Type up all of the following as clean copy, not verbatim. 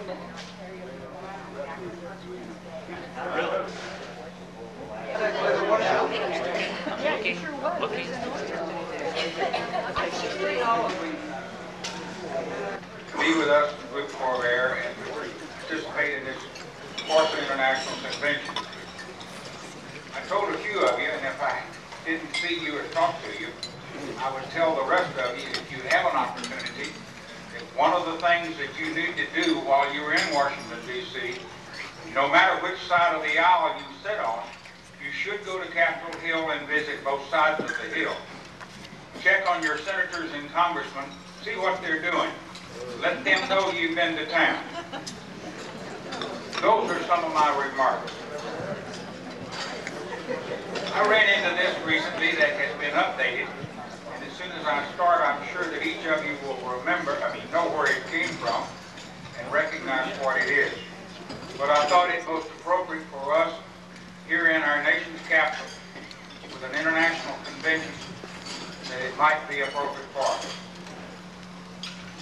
Be with us with Corvair and participate in this CORSA International Convention. I told a few of you, and if I didn't see you or talk to you, I would tell the rest of you, if you have an opportunity, that one of the things that you need to do while you're in Washington, D.C., no matter which side of the aisle you sit on, you should go to Capitol Hill and visit both sides of the hill. Check on your senators and congressmen, see what they're doing. Let them know you've been to town. Those are some of my remarks. I ran into this recently that has been updated, and as soon as I start, I'm sure that each of you will know where it came from and recognize what it is. But I thought it most appropriate for us here in our nation's capital with an international convention that it might be appropriate for us.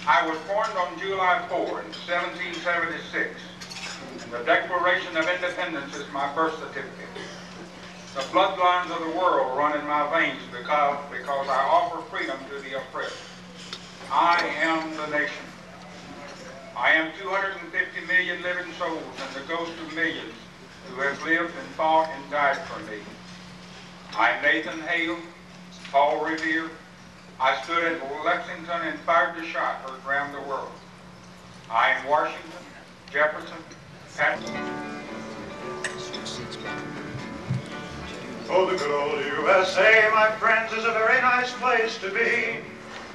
I was born on July 4 in 1776, and the Declaration of Independence is my birth certificate. The bloodlines of the world run in my veins because I offer freedom to the oppressed. I am the nation. I am 250 million living souls and the ghost of millions who have lived and fought and died for me. I am Nathan Hale, Paul Revere. I stood at Lexington and fired the shot heard around the world. I am Washington, Jefferson, Patton. Oh, the good old USA, my friends, is a very nice place to be.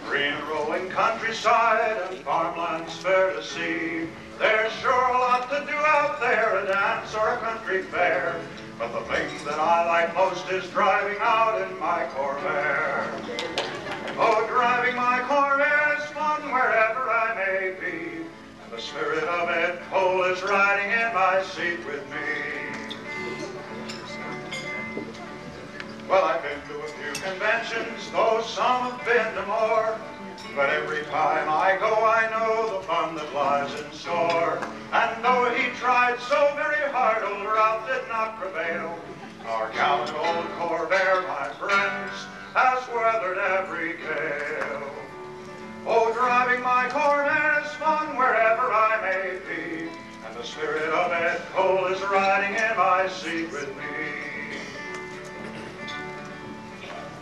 Green rolling countryside and farmlands fair to see. There's sure a lot to do out there, a dance or a country fair. But the thing that I like most is driving out in my Corvair. Oh, driving my Corvair is fun wherever I may be. And the spirit of Ed Cole is riding in my seat with me. Well, I've been to a few conventions, though some have been to more. But every time I go, I know the fun that lies in store. And though he tried so very hard, old Ralph did not prevail. Our gallant old Corvair, my friends, has weathered every gale. Oh, driving my Corvair is fun wherever I may be. And the spirit of Ed Cole is riding in my seat with me.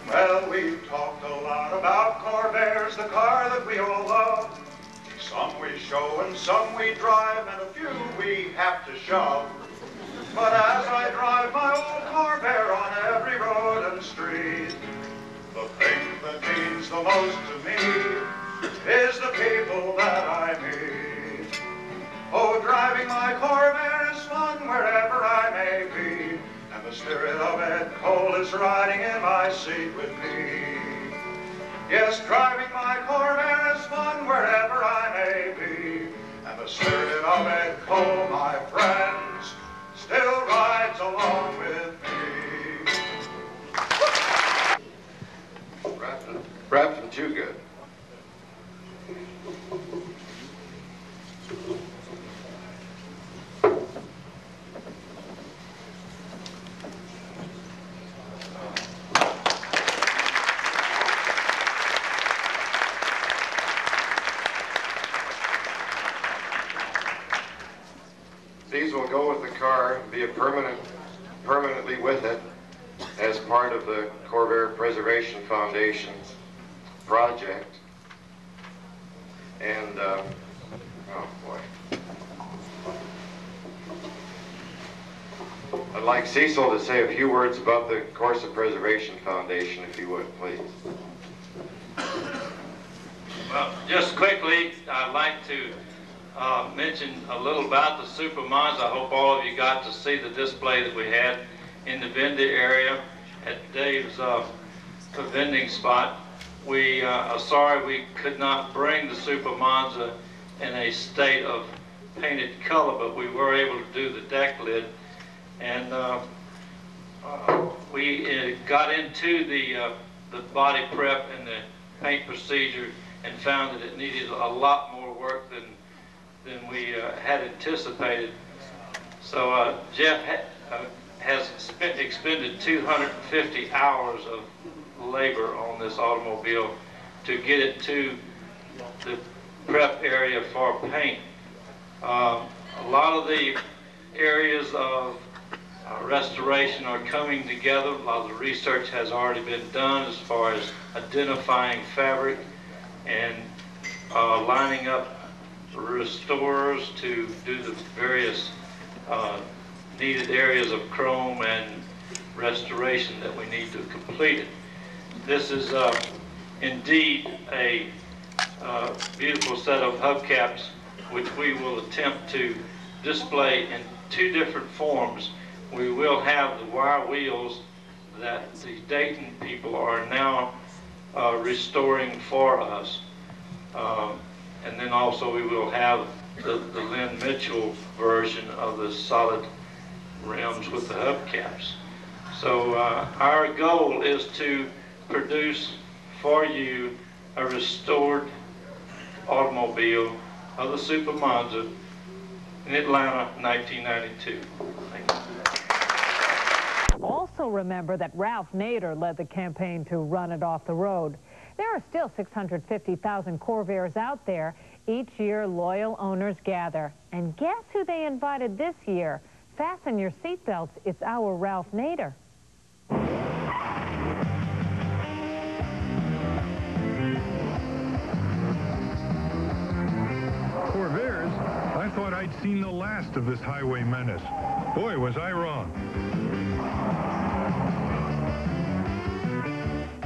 Well, we've talked a lot about Corvairs, the car that we all love. Some we show and some we drive, and a few we have to shove. But as I drive my old Corvair on every road and street, the thing that means the most to me is the people that I meet. Oh, driving my Corvair is fun wherever I may be. And the spirit of Ed Cole is riding in my seat with me. Yes, driving my Corvair is fun wherever I may be. And the spirit of Ed Cole, my friends, still rides along with me. Rapping too good. These will go with the car and be permanently with it as part of the Corvair Preservation Foundation's project. And, oh boy. I'd like Cecil to say a few words about the CORSA Preservation Foundation, if you would, please. Well, just quickly, I'd like to mention a little about the Supermons. I hope all of you got to see the display that we had in the vendor area at Dave's vending spot. We are sorry we could not bring the Supermons in a state of painted color, but we were able to do the deck lid. And we got into the body prep and the paint procedure and found that it needed a lot more work than we had anticipated. So Jeff has expended 250 hours of labor on this automobile to get it to the prep area for paint. A lot of the areas of restoration are coming together. A lot of the research has already been done as far as identifying fabric and lining up restorers to do the various needed areas of chrome and restoration that we need to complete it. This is indeed a beautiful set of hubcaps which we will attempt to display in two different forms. We will have the wire wheels that the Dayton people are now restoring for us. And then also we will have the Lynn Mitchell version of the solid rims with the hubcaps. So our goal is to produce for you a restored automobile of the Super Monza in Atlanta, 1992. Thank you. Also remember that Ralph Nader led the campaign to run it off the road. There are still 650,000 Corvairs out there. Each year, loyal owners gather. And guess who they invited this year? Fasten your seatbelts. It's our Ralph Nader. Corvairs, I thought I'd seen the last of this highway menace. Boy, was I wrong.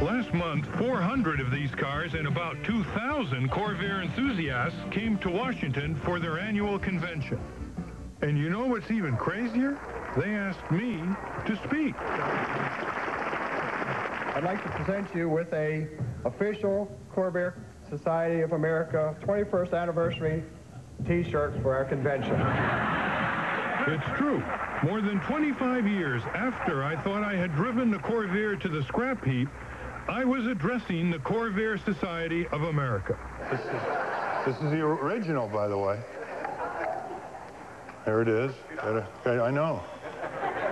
Last month, 400 of these cars and about 2,000 Corvair enthusiasts came to Washington for their annual convention. And you know what's even crazier? They asked me to speak. I'd like to present you with a official Corvair Society of America 21st anniversary T-shirts for our convention. It's true. More than 25 years after I thought I had driven the Corvair to the scrap heap, I was addressing the Corvair Society of America. This is the original, by the way. There it is. I know.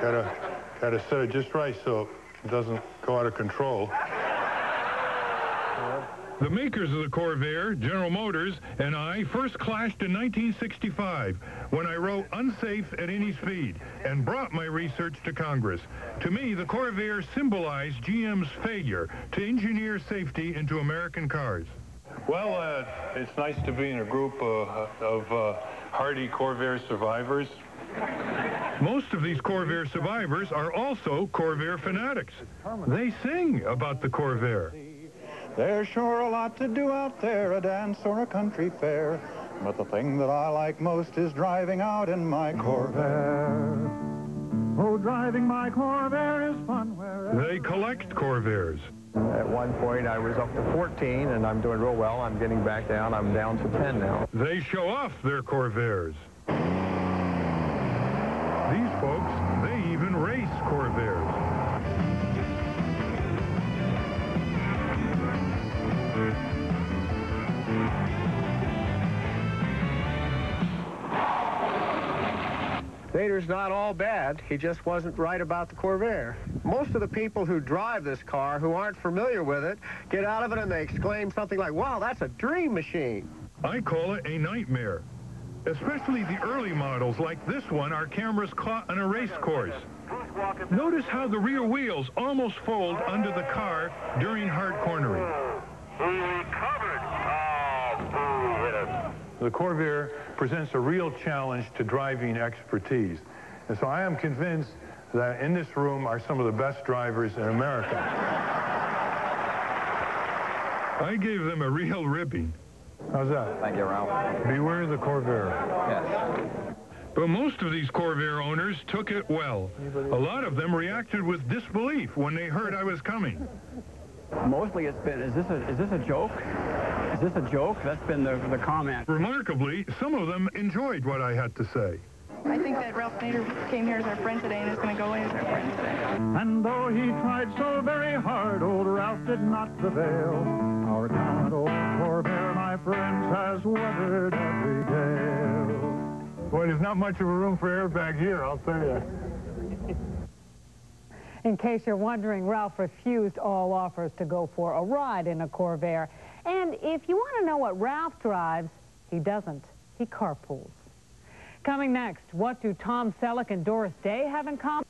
Gotta set it just right so it doesn't go out of control. The makers of the Corvair, General Motors, and I first clashed in 1965 when I wrote "Unsafe at Any Speed" and brought my research to Congress. To me, the Corvair symbolized GM's failure to engineer safety into American cars. Well, it's nice to be in a group of hardy Corvair survivors. Most of these Corvair survivors are also Corvair fanatics. They sing about the Corvair. There's sure a lot to do out there, a dance or a country fair. But the thing that I like most is driving out in my Corvair. Oh, driving my Corvair is fun wherever. They collect Corvairs. At one point, I was up to 14, and I'm doing real well. I'm getting back down. I'm down to 10 now. They show off their Corvairs. These folks, they even race Corvairs. Nader's not all bad. He just wasn't right about the Corvair. Most of the people who drive this car, who aren't familiar with it, get out of it and they exclaim something like, "Wow, that's a dream machine." I call it a nightmare. Especially the early models like this one our cameras caught on a race course. Notice how the rear wheels almost fold under the car during hard cornering. The Corvair presents a real challenge to driving expertise. And so I am convinced that in this room are some of the best drivers in America. I gave them a real ribbing. How's that? Thank you, Ralph. Beware the Corvair. Yes. But most of these Corvair owners took it well. A lot of them reacted with disbelief when they heard I was coming. Mostly it's been, is this a joke? Is this a joke? That's been the comment. Remarkably, some of them enjoyed what I had to say. I think that Ralph Nader came here as our friend today and is going to go away as our friend today. And though he tried so very hard, old Ralph did not prevail. Our gallant old Corvair, my friends, has weathered every gale. Boy, there's not much of a room for airbag here, I'll tell you. In case you're wondering, Ralph refused all offers to go for a ride in a Corvair. And if you want to know what Ralph drives, he doesn't. He carpools. Coming next, what do Tom Selleck and Doris Day have in common?